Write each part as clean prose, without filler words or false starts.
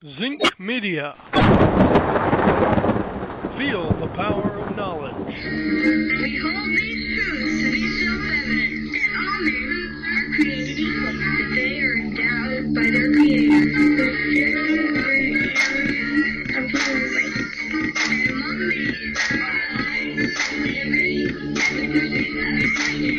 Zinc Media. Feel the power of knowledge. We hold these truths to be self-evident that all men are created equal, that they are endowed by their Creator with of human rights. And among these are life, liberty, and the pursuit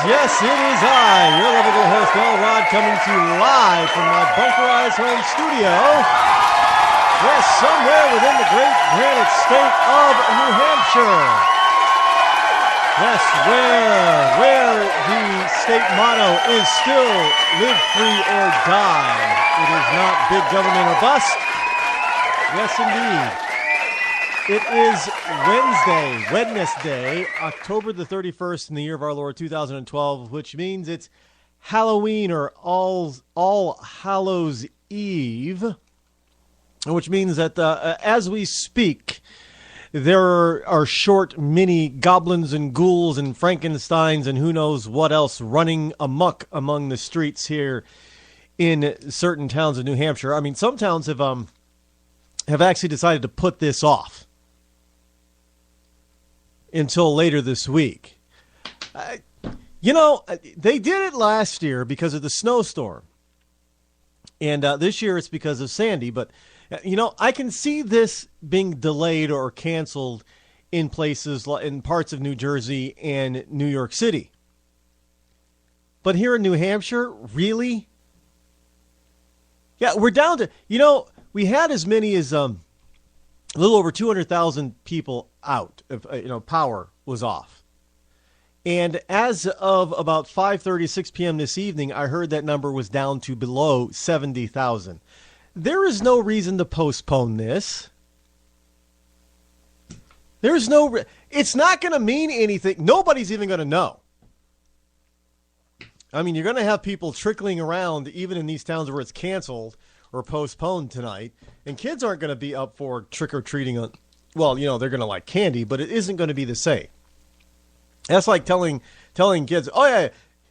Yes, it is I, your lovable host, Rod, coming to you live from my bunkerized home studio. Yes, somewhere within the great granite state of New Hampshire. Yes, where the state motto is still live free or die. It is not big government or bust. Yes, indeed. It is Wednesday, October the 31st in the year of our Lord 2012, which means it's Halloween or All Hallows Eve, which means that as we speak, there are short mini goblins and ghouls and Frankensteins and who knows what else running amok among the streets here in certain towns of New Hampshire. I mean, some towns have actually decided to put this off until later this week. They did it last year because of the snowstorm. And this year it's because of Sandy. But, I can see this being delayed or canceled in places, in parts of New Jersey and New York City. But here in New Hampshire, really? Yeah, we're down to, we had as many as a little over 200,000 people out. Power was off. And as of about 5:36 p.m. this evening, I heard that number was down to below 70,000. There is no reason to postpone this. There's no... It's not going to mean anything. Nobody's even going to know. I mean, you're going to have people trickling around even in these towns where it's canceled or postponed tonight, and kids aren't going to be up for trick-or-treating on... Well, they're going to like candy, but it isn't going to be the same. That's like telling kids, oh,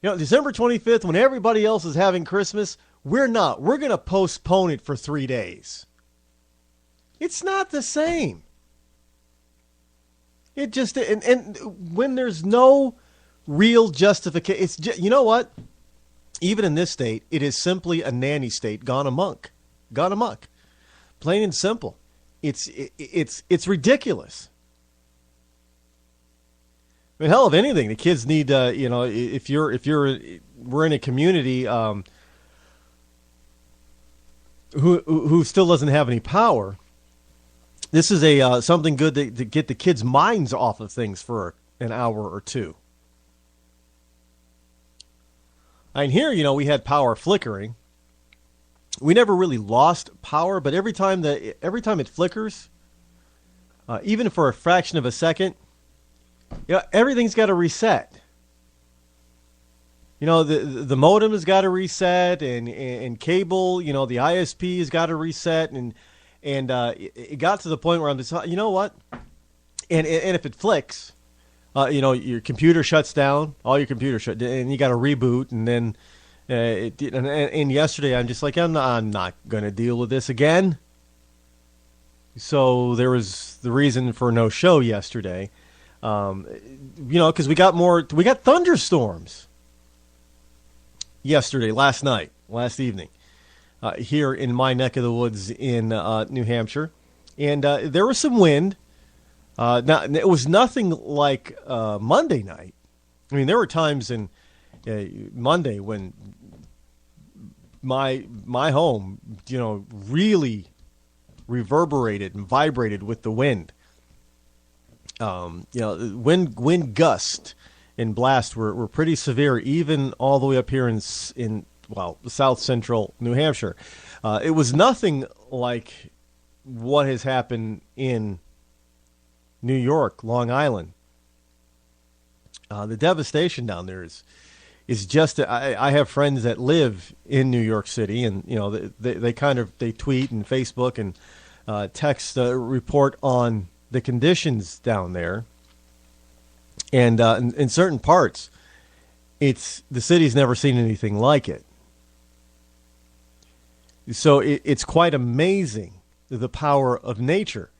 yeah, December 25th, when everybody else is having Christmas, we're not. We're going to postpone it for 3 days. It's not the same. It just... And when there's no real justification... It's just, you know what? Even in this state, it is simply a nanny state gone amok. Plain and simple. It's ridiculous. I mean, hell, if anything, the kids need, if we're in a community who still doesn't have any power, this is something good to get the kids' minds off of things for an hour or two. And here, we had power flickering. We never really lost power, but every time it flickers, even for a fraction of a second, everything's got to reset. The modem has got to reset, and cable, the ISP has got to reset, and it got to the point where I'm just, you know what? And if it flicks, your computer shuts down, all your computers shut, and you got to reboot, and then And yesterday, I'm just like, I'm not going to deal with this again. So there was the reason for no show yesterday. Because we got thunderstorms yesterday, last evening, here in my neck of the woods in New Hampshire. And there was some wind. Now, it was nothing like Monday night. I mean, there were times in Monday when my home, really reverberated and vibrated with the wind. Wind gust and blast were pretty severe, even all the way up here in south central New Hampshire. It was nothing like what has happened in New York, Long Island. The devastation down there is just. I have friends that live in New York City, and they tweet and Facebook and text report on the conditions down there. And in certain parts, the city's never seen anything like it. So it's quite amazing, the power of nature.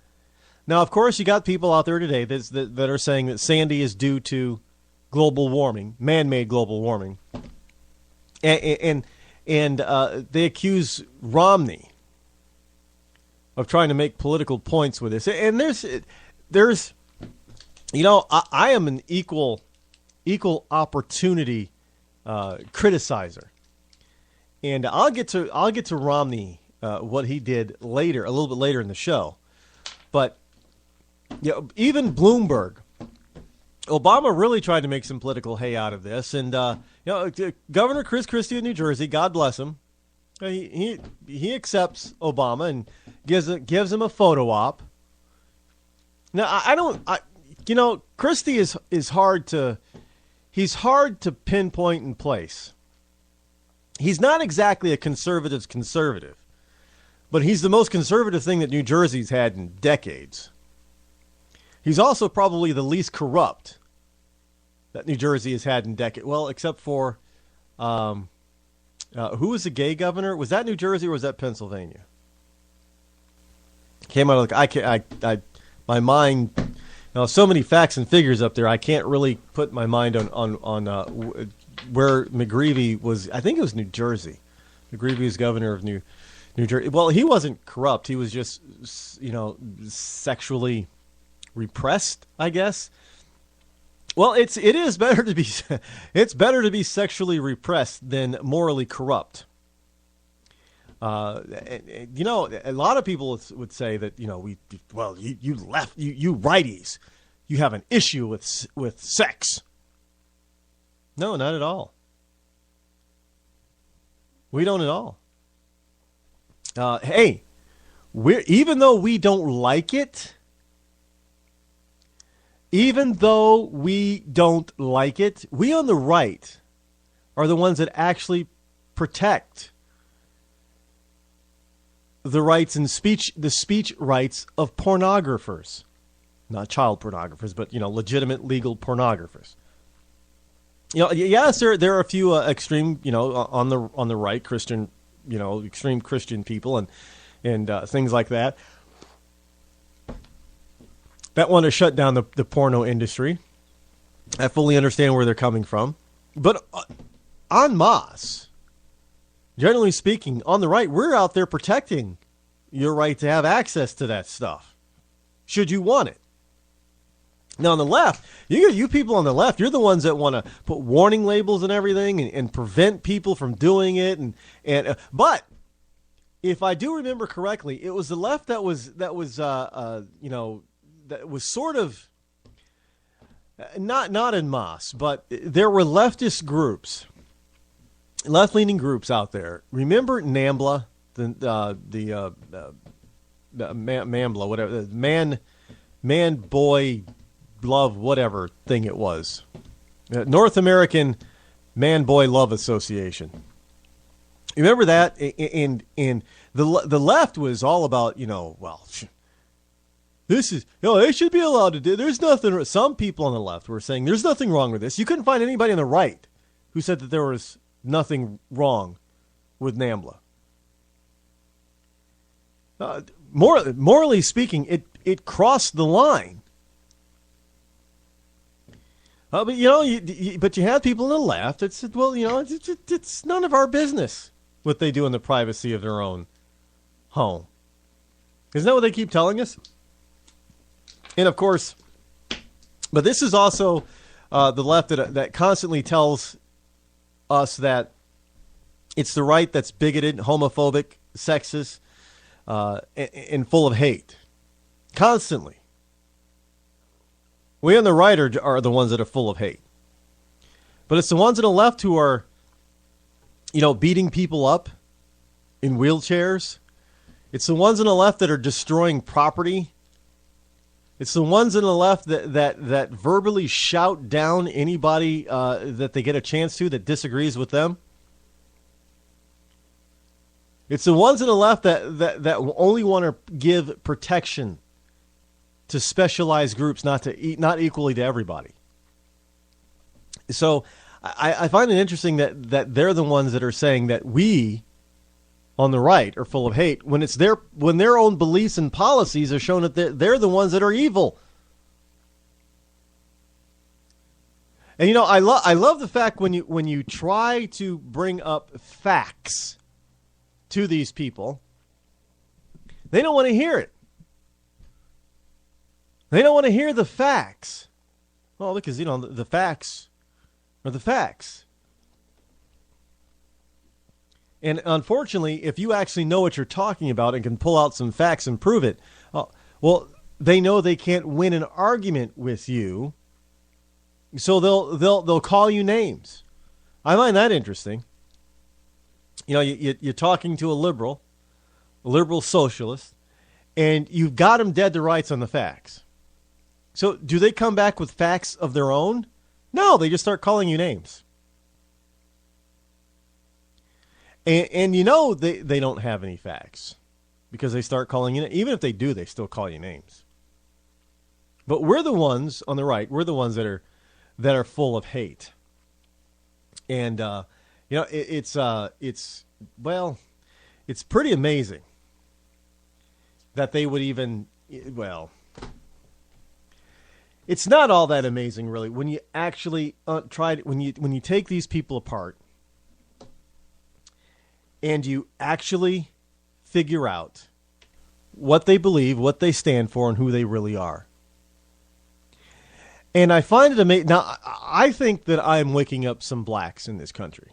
Now, of course, you got people out there today that are saying that Sandy is due to global warming, man-made global warming, and they accuse Romney of trying to make political points with this. And there's I am an equal opportunity criticizer, and I'll get to Romney what he did later, a little bit later in the show, but even Bloomberg. Obama really tried to make some political hay out of this, and Governor Chris Christie of New Jersey, God bless him, he accepts Obama and gives him a photo op. Now Christie is hard to pinpoint in place. He's not exactly a conservative, but he's the most conservative thing that New Jersey's had in decades. He's also probably the least corrupt that New Jersey has had in decades. Well, except for who was the gay governor? Was that New Jersey or was that Pennsylvania? Came out of my mind. So many facts and figures up there. I can't really put my mind on where McGreevey was. I think it was New Jersey. McGreevey was governor of New Jersey. Well, he wasn't corrupt. He was just sexually repressed, I guess. Well, it is better to be it's better to be sexually repressed than morally corrupt. A lot of people would say that you righties, you have an issue with sex. No, not at all. We don't at all. Hey, even though we don't like it. Even though we don't like it, we on the right are the ones that actually protect the rights and the speech rights of pornographers. Not child pornographers, but, legitimate legal pornographers. Yes, there are a few extreme, on the right Christian, extreme Christian people and things like that want to shut down the porno industry. I fully understand where they're coming from. But en masse, generally speaking, on the right, we're out there protecting your right to have access to that stuff, should you want it. Now, on the left, you people on the left, you're the ones that want to put warning labels and everything and prevent people from doing it. But if I do remember correctly, it was the left that was sort of not en masse, but there were leftist groups, left-leaning groups out there. Remember NAMBLA, the MAMBLA, whatever, man, boy, love, whatever thing it was, North American Man Boy Love Association. You remember that? And the left was all about this is, they should be allowed to do. There's nothing. Some people on the left were saying there's nothing wrong with this. You couldn't find anybody on the right who said that there was nothing wrong with NAMBLA. Morally speaking, it crossed the line. But but you have people on the left that said, well, it's none of our business what they do in the privacy of their own home. Isn't that what they keep telling us? And of course, but this is also the left that constantly tells us that it's the right that's bigoted, homophobic, sexist, and full of hate. Constantly. We on the right are the ones that are full of hate. But it's the ones on the left who are, beating people up in wheelchairs. It's the ones on the left that are destroying property. It's the ones on the left that verbally shout down anybody that they get a chance to that disagrees with them. It's the ones on the left that only want to give protection to specialized groups, not equally to everybody. So I find it interesting that they're the ones that are saying that we on the right are full of hate when their own beliefs and policies are shown that they're the ones that are evil. And I love the fact when you try to bring up facts to these people, they don't want to hear it. They don't want to hear the facts. Well, because the facts are the facts. And unfortunately, if you actually know what you're talking about and can pull out some facts and prove it, well, they know they can't win an argument with you, so they'll call you names. I find that interesting. You're talking to a liberal socialist, and you've got them dead to rights on the facts. So do they come back with facts of their own? No, they just start calling you names. And they don't have any facts because they start calling you. Even if they do, they still call you names. But we're the ones on the right. We're the ones that are full of hate. And it's pretty amazing that they would even it's not all that amazing really when you actually when you take these people apart. And you actually figure out what they believe, what they stand for, and who they really are. And I find it amazing. Now, I think that I'm waking up some blacks in this country.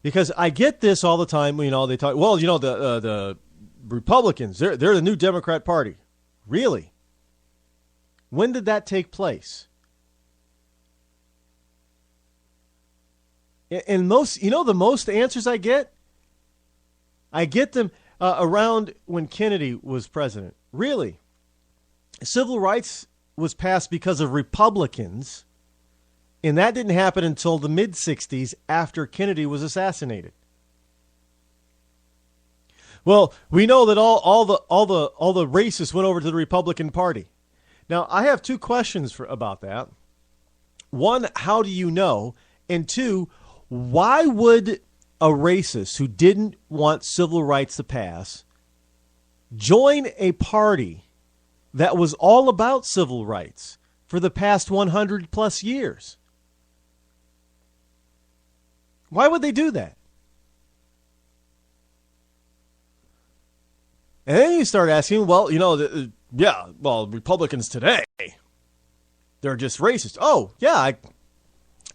Because I get this all the time. They talk, the Republicans, they're the new Democrat Party. Really? When did that take place? And the most answers I get them around when Kennedy was president. Really? Civil rights was passed because of Republicans, and that didn't happen until the mid-'60s after Kennedy was assassinated. Well, we know that all the racists went over to the Republican Party. Now, I have two questions about that. One, how do you know? And two, why would a racist who didn't want civil rights to pass join a party that was all about civil rights for the past 100 plus years? Why would they do that? And then you start asking, Republicans today, they're just racist. Oh, yeah,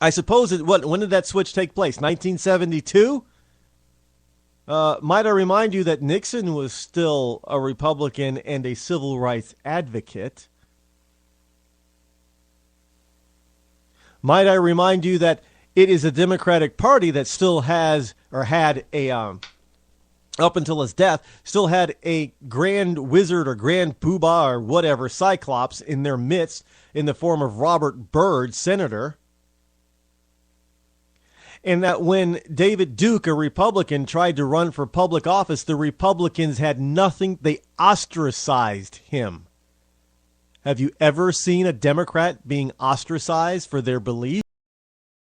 I suppose when did that switch take place? 1972? Might I remind you that Nixon was still a Republican and a civil rights advocate? Might I remind you that it is a Democratic Party that still has, or had a, up until his death, still had a grand wizard or grand poobah or whatever, Cyclops in their midst in the form of Robert Byrd, senator. And that when David Duke, a Republican, tried to run for public office, the Republicans had nothing. They ostracized him. Have you ever seen a Democrat being ostracized for their beliefs?